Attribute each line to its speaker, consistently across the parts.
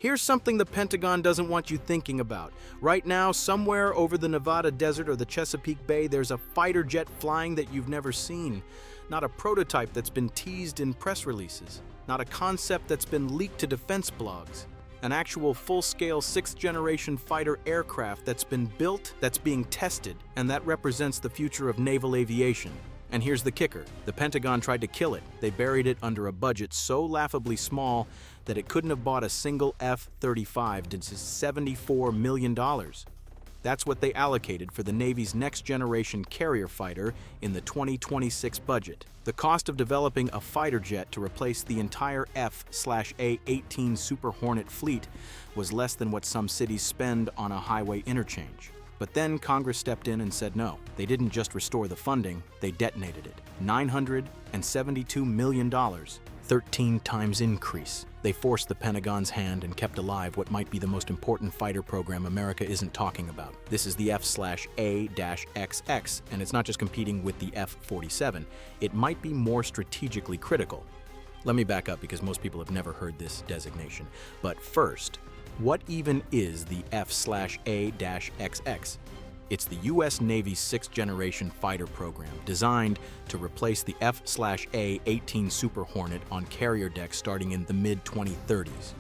Speaker 1: Here's something the Pentagon doesn't want you thinking about. Right now, somewhere over the Nevada desert or the Chesapeake Bay, there's a fighter jet flying that you've never seen. Not a prototype that's been teased in press releases. Not a concept that's been leaked to defense blogs. An actual full-scale 6th-generation fighter aircraft that's been built, that's being tested, and that represents the future of naval aviation. And here's the kicker. The Pentagon tried to kill it. They buried it under a budget so laughably small that it couldn't have bought a single F-35 to $74 million. That's what they allocated for the Navy's next-generation carrier fighter in the 2026 budget. The cost of developing a fighter jet to replace the entire F/A-18 Super Hornet fleet was less than what some cities spend on a highway interchange. But then Congress stepped in and said no. They didn't just restore the funding, they detonated it. $972 million, 13 times increase. They forced the Pentagon's hand and kept alive what might be the most important fighter program America isn't talking about. This is the F/A-XX, and it's not just competing with the F-47. It might be more strategically critical. Let me back up because most people have never heard this designation. But first, what even is the F/A-XX? It's the U.S. Navy's 6th-generation fighter program designed to replace the F/A-18 Super Hornet on carrier decks starting in the mid-2030s.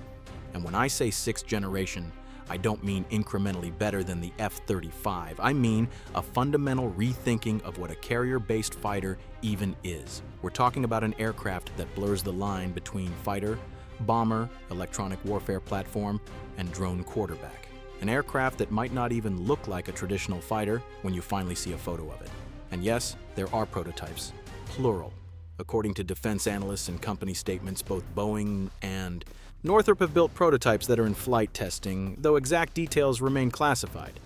Speaker 1: And when I say 6th generation, I don't mean incrementally better than the F-35. I mean a fundamental rethinking of what a carrier-based fighter even is. We're talking about an aircraft that blurs the line between fighter, bomber, electronic warfare platform, and drone quarterback. An aircraft that might not even look like a traditional fighter when you finally see a photo of it. And yes, there are prototypes, plural. According to defense analysts and company statements, both Boeing and Northrop have built prototypes that are in flight testing, though exact details remain classified.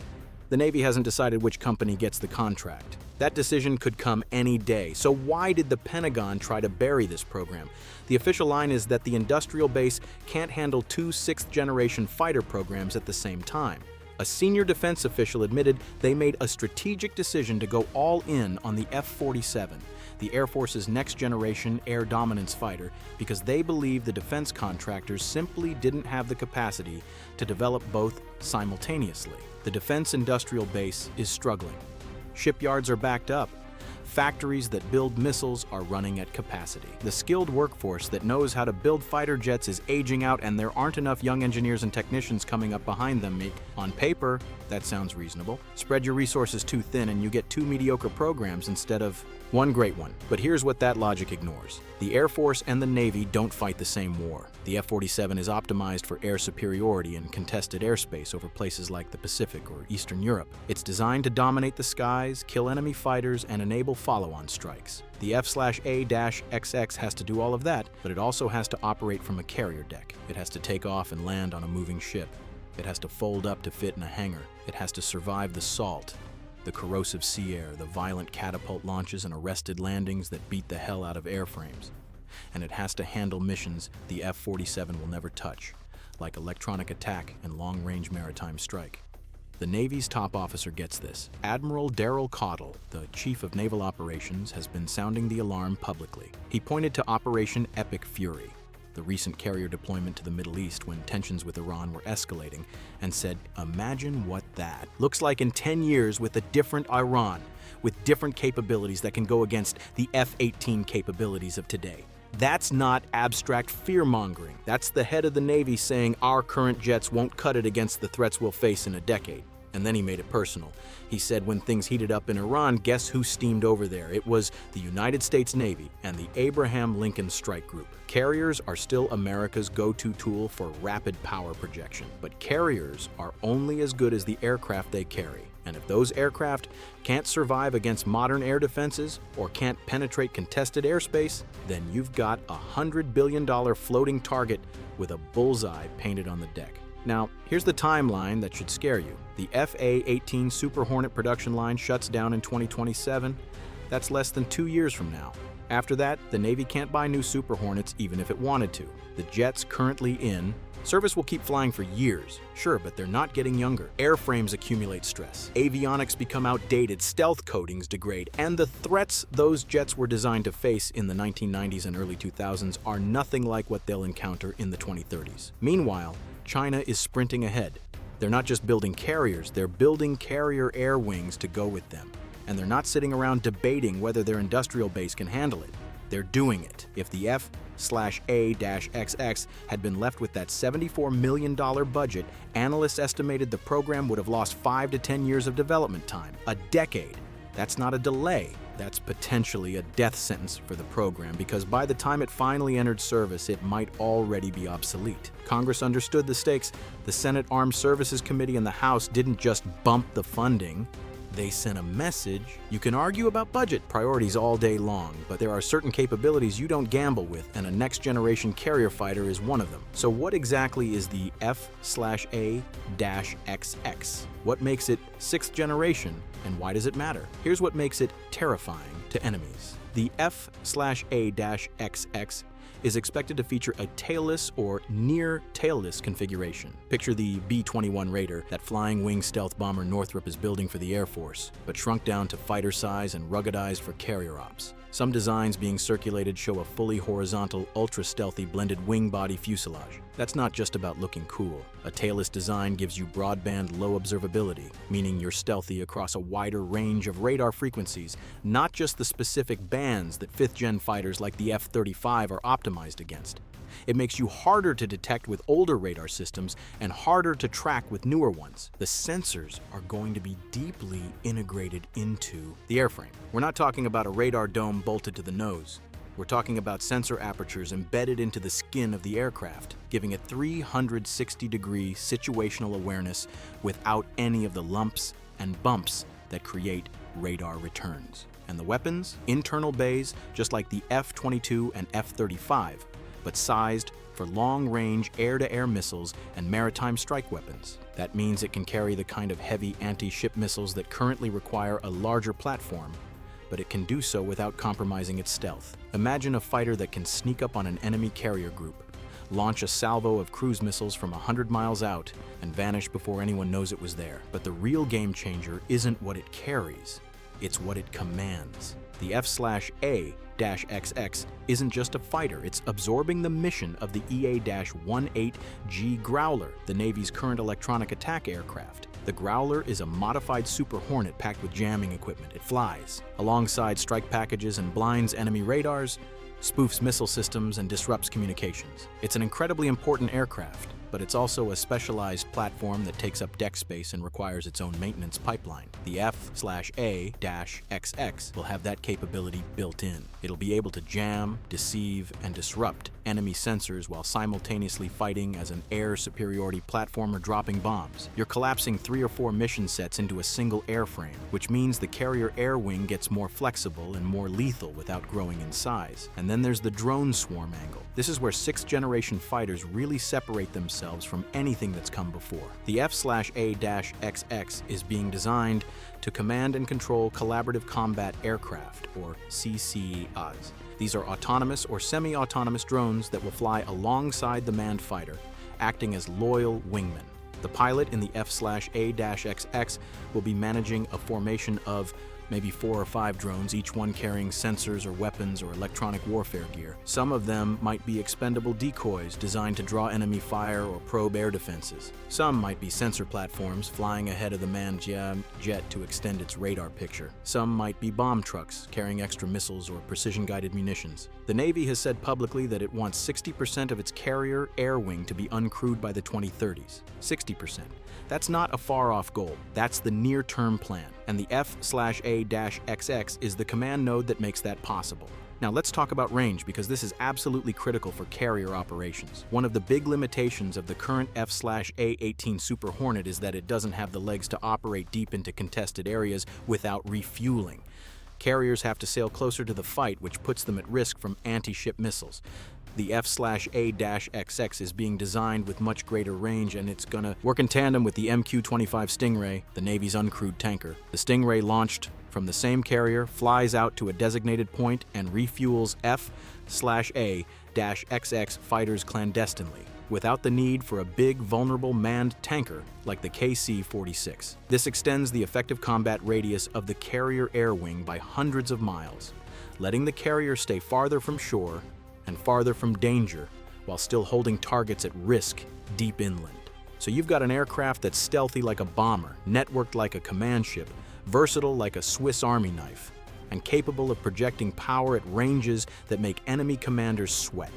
Speaker 1: The Navy hasn't decided which company gets the contract. That decision could come any day. So why did the Pentagon try to bury this program? The official line is that the industrial base can't handle two 6th-generation fighter programs at the same time. A senior defense official admitted they made a strategic decision to go all in on the F-47, the Air Force's next-generation air dominance fighter, because they believe the defense contractors simply didn't have the capacity to develop both simultaneously. The defense industrial base is struggling. Shipyards are backed up. Factories that build missiles are running at capacity. The skilled workforce that knows how to build fighter jets is aging out, and there aren't enough young engineers and technicians coming up behind them. On paper, that sounds reasonable. Spread your resources too thin and you get two mediocre programs instead of one great one. But here's what that logic ignores. The Air Force and the Navy don't fight the same war. The F-47 is optimized for air superiority in contested airspace over places like the Pacific or Eastern Europe. It's designed to dominate the skies, kill enemy fighters, and enable follow-on strikes. The F/A-XX has to do all of that, but it also has to operate from a carrier deck. It has to take off and land on a moving ship. It has to fold up to fit in a hangar. It has to survive the salt, the corrosive sea air, the violent catapult launches and arrested landings that beat the hell out of airframes. And it has to handle missions the F-47 will never touch, like electronic attack and long-range maritime strike. The Navy's top officer gets this. Admiral Daryl Caudle, the Chief of Naval Operations, has been sounding the alarm publicly. He pointed to Operation Epic Fury, the recent carrier deployment to the Middle East when tensions with Iran were escalating, and said, imagine what that looks like in 10 years with a different Iran, with different capabilities that can go against the F-18 capabilities of today. That's not abstract fear-mongering. That's the head of the Navy saying our current jets won't cut it against the threats we'll face in a decade. And then he made it personal. He said when things heated up in Iran, guess who steamed over there? It was the United States Navy and the Abraham Lincoln Strike Group. Carriers are still America's go-to tool for rapid power projection, but carriers are only as good as the aircraft they carry. And if those aircraft can't survive against modern air defenses or can't penetrate contested airspace, then you've got a $100 billion floating target with a bullseye painted on the deck. Now, here's the timeline that should scare you. The F/A-18 Super Hornet production line shuts down in 2027. That's less than 2 years from now. After that, the Navy can't buy new Super Hornets even if it wanted to. The jets currently in service will keep flying for years, sure, but they're not getting younger. Airframes accumulate stress, avionics become outdated, stealth coatings degrade, and the threats those jets were designed to face in the 1990s and early 2000s are nothing like what they'll encounter in the 2030s. Meanwhile, China is sprinting ahead. They're not just building carriers, they're building carrier air wings to go with them. And they're not sitting around debating whether their industrial base can handle it. They're doing it. If the F/A-XX had been left with that $74 million budget, analysts estimated the program would have lost 5 to 10 years of development time, a decade. That's not a delay. That's potentially a death sentence for the program, because by the time it finally entered service, it might already be obsolete. Congress understood the stakes. The Senate Armed Services Committee and the House didn't just bump the funding. They sent a message. You can argue about budget priorities all day long, but there are certain capabilities you don't gamble with, and a next-generation carrier fighter is one of them. So what exactly is the F/A-XX? What makes it 6th generation, and why does it matter? Here's what makes it terrifying to enemies. The F/A-XX is expected to feature a tailless or near tailless configuration. Picture the B-21 Raider, that flying wing stealth bomber Northrop is building for the Air Force, but shrunk down to fighter size and ruggedized for carrier ops. Some designs being circulated show a fully horizontal, ultra-stealthy blended wing-body fuselage. That's not just about looking cool. A tailless design gives you broadband low observability, meaning you're stealthy across a wider range of radar frequencies, not just the specific bands that 5th-gen fighters like the F-35 are optimized against. It makes you harder to detect with older radar systems and harder to track with newer ones. The sensors are going to be deeply integrated into the airframe. We're not talking about a radar dome bolted to the nose. We're talking about sensor apertures embedded into the skin of the aircraft, giving it 360-degree situational awareness without any of the lumps and bumps that create radar returns. And the weapons? Internal bays, just like the F-22 and F-35, but sized for long-range air-to-air missiles and maritime strike weapons. That means it can carry the kind of heavy anti-ship missiles that currently require a larger platform, but it can do so without compromising its stealth. Imagine a fighter that can sneak up on an enemy carrier group, launch a salvo of cruise missiles from 100 miles out, and vanish before anyone knows it was there. But the real game changer isn't what it carries, it's what it commands. The F/A-XX isn't just a fighter, it's absorbing the mission of the EA-18G Growler, the Navy's current electronic attack aircraft. The Growler is a modified Super Hornet packed with jamming equipment. It flies alongside strike packages and blinds enemy radars, spoofs missile systems, and disrupts communications. It's an incredibly important aircraft, but it's also a specialized platform that takes up deck space and requires its own maintenance pipeline. The F/A-XX will have that capability built in. It'll be able to jam, deceive, and disrupt enemy sensors while simultaneously fighting as an air superiority platformer dropping bombs. You're collapsing 3 or 4 mission sets into a single airframe, which means the carrier air wing gets more flexible and more lethal without growing in size. And then there's the drone swarm angle. This is where 6th generation fighters really separate themselves from anything that's come before. The F/A-XX is being designed to command and control collaborative combat aircraft, or CCAs. These are autonomous or semi-autonomous drones that will fly alongside the manned fighter, acting as loyal wingmen. The pilot in the F/A-XX will be managing a formation of maybe 4 or 5 drones, each one carrying sensors or weapons or electronic warfare gear. Some of them might be expendable decoys designed to draw enemy fire or probe air defenses. Some might be sensor platforms flying ahead of the manned jet to extend its radar picture. Some might be bomb trucks carrying extra missiles or precision-guided munitions. The Navy has said publicly that it wants 60% of its carrier air wing to be uncrewed by the 2030s. 60%. That's not a far-off goal. That's the near-term plan. And the F/A-XX is the command node that makes that possible. Now let's talk about range, because this is absolutely critical for carrier operations. One of the big limitations of the current F/A-18 Super Hornet is that it doesn't have the legs to operate deep into contested areas without refueling. Carriers have to sail closer to the fight, which puts them at risk from anti-ship missiles. The F/A-XX is being designed with much greater range, and it's gonna work in tandem with the MQ-25 Stingray, the Navy's uncrewed tanker. The Stingray, launched from the same carrier, flies out to a designated point and refuels F/A-XX fighters clandestinely, without the need for a big, vulnerable manned tanker like the KC-46. This extends the effective combat radius of the carrier air wing by hundreds of miles, letting the carrier stay farther from shore and farther from danger while still holding targets at risk deep inland. So you've got an aircraft that's stealthy like a bomber, networked like a command ship, versatile like a Swiss Army knife, and capable of projecting power at ranges that make enemy commanders sweat.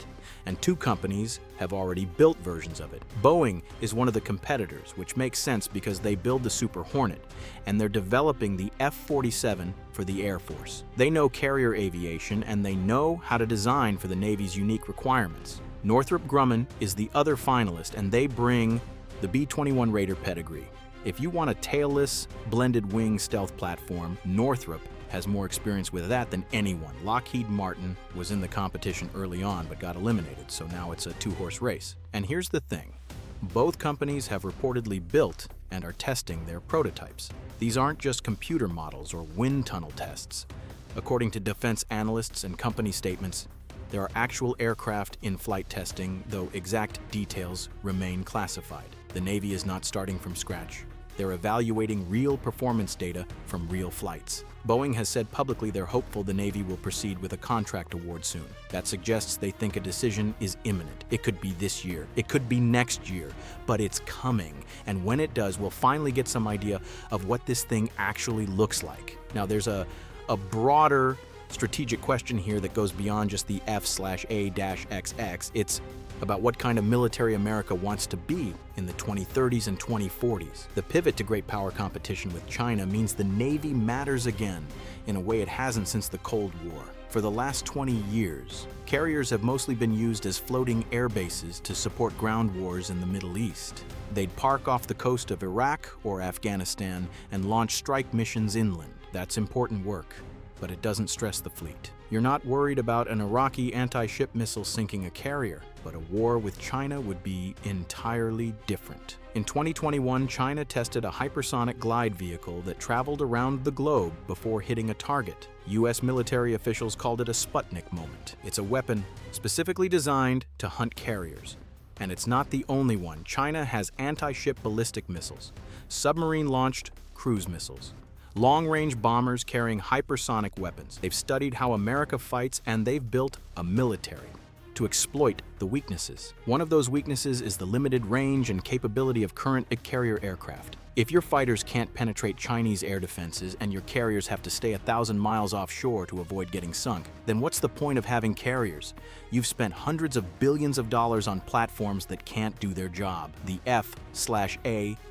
Speaker 1: And two companies have already built versions of it. Boeing is one of the competitors, which makes sense because they build the Super Hornet, and they're developing the F-47 for the Air Force. They know carrier aviation, and they know how to design for the Navy's unique requirements. Northrop Grumman is the other finalist, and they bring the B-21 Raider pedigree. If you want a tailless, blended wing stealth platform, Northrop has more experience with that than anyone. Lockheed Martin was in the competition early on but got eliminated, so now it's a two-horse race. And here's the thing. Both companies have reportedly built and are testing their prototypes. These aren't just computer models or wind tunnel tests. According to defense analysts and company statements, there are actual aircraft in flight testing, though exact details remain classified. The Navy is not starting from scratch. They're evaluating real performance data from real flights. Boeing has said publicly they're hopeful the Navy will proceed with a contract award soon. That suggests they think a decision is imminent. It could be this year, it could be next year, but it's coming. And when it does, we'll finally get some idea of what this thing actually looks like. Now, there's a broader strategic question here that goes beyond just the F/A-XX. It's about what kind of military America wants to be in the 2030s and 2040s. The pivot to great power competition with China means the Navy matters again in a way it hasn't since the Cold War. For the last 20 years, carriers have mostly been used as floating air bases to support ground wars in the Middle East. They'd park off the coast of Iraq or Afghanistan and launch strike missions inland. That's important work, but it doesn't stress the fleet. You're not worried about an Iraqi anti-ship missile sinking a carrier, but a war with China would be entirely different. In 2021, China tested a hypersonic glide vehicle that traveled around the globe before hitting a target. U.S. military officials called it a Sputnik moment. It's a weapon specifically designed to hunt carriers. And it's not the only one. China has anti-ship ballistic missiles, submarine-launched cruise missiles, long-range bombers carrying hypersonic weapons. They've studied how America fights, and they've built a military to exploit the weaknesses. One of those weaknesses is the limited range and capability of current carrier aircraft. If your fighters can't penetrate Chinese air defenses and your carriers have to stay 1,000 miles offshore to avoid getting sunk, then what's the point of having carriers? You've spent hundreds of billions of dollars on platforms that can't do their job. The F/A-XX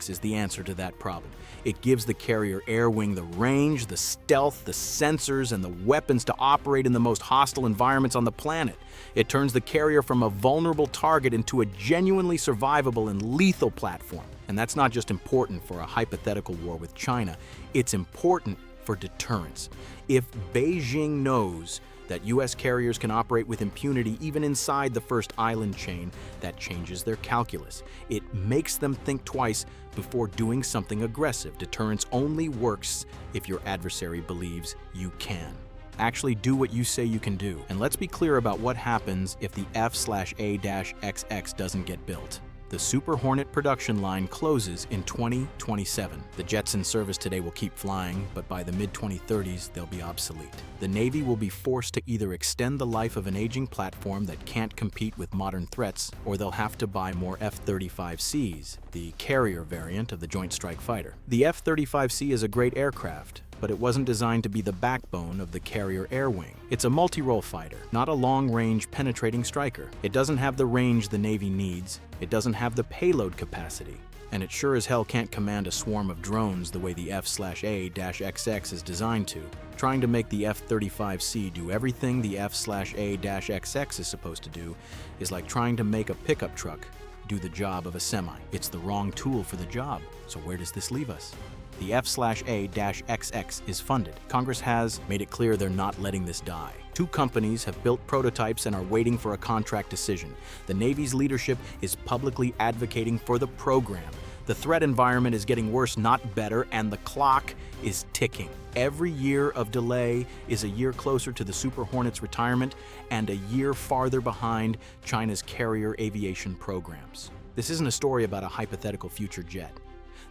Speaker 1: is the answer to that problem. It gives the carrier air wing the range, the stealth, the sensors, and the weapons to operate in the most hostile environments on the planet. It turns the carrier from a vulnerable target into a genuinely survivable and lethal platform. And that's not just important for a hypothetical war with China, it's important for deterrence. If Beijing knows that U.S. carriers can operate with impunity even inside the first island chain, that changes their calculus. It makes them think twice before doing something aggressive. Deterrence only works if your adversary believes you can. Actually do what you say you can do. And let's be clear about what happens if the F/A-XX doesn't get built. The Super Hornet production line closes in 2027. The jets in service today will keep flying, but by the mid-2030s, they'll be obsolete. The Navy will be forced to either extend the life of an aging platform that can't compete with modern threats, or they'll have to buy more F-35Cs, the carrier variant of the Joint Strike Fighter. The F-35C is a great aircraft, but it wasn't designed to be the backbone of the carrier air wing. It's a multi-role fighter, not a long-range penetrating striker. It doesn't have the range the Navy needs, it doesn't have the payload capacity, and it sure as hell can't command a swarm of drones the way the F/A-XX is designed to. Trying to make the F-35C do everything the F/A-XX is supposed to do is like trying to make a pickup truck do the job of a semi. It's the wrong tool for the job. So where does this leave us? The F/A-XX is funded. Congress has made it clear they're not letting this die. Two companies have built prototypes and are waiting for a contract decision. The Navy's leadership is publicly advocating for the program. The threat environment is getting worse, not better, and the clock is ticking. Every year of delay is a year closer to the Super Hornet's retirement and a year farther behind China's carrier aviation programs. This isn't a story about a hypothetical future jet.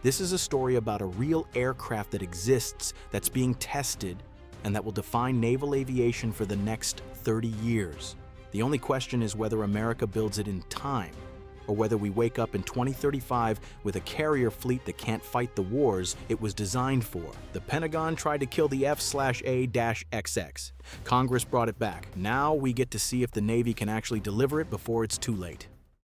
Speaker 1: This is a story about a real aircraft that exists, that's being tested, and that will define naval aviation for the next 30 years. The only question is whether America builds it in time or whether we wake up in 2035 with a carrier fleet that can't fight the wars it was designed for. The Pentagon tried to kill the F/A-XX. Congress brought it back. Now we get to see if the Navy can actually deliver it before it's too late.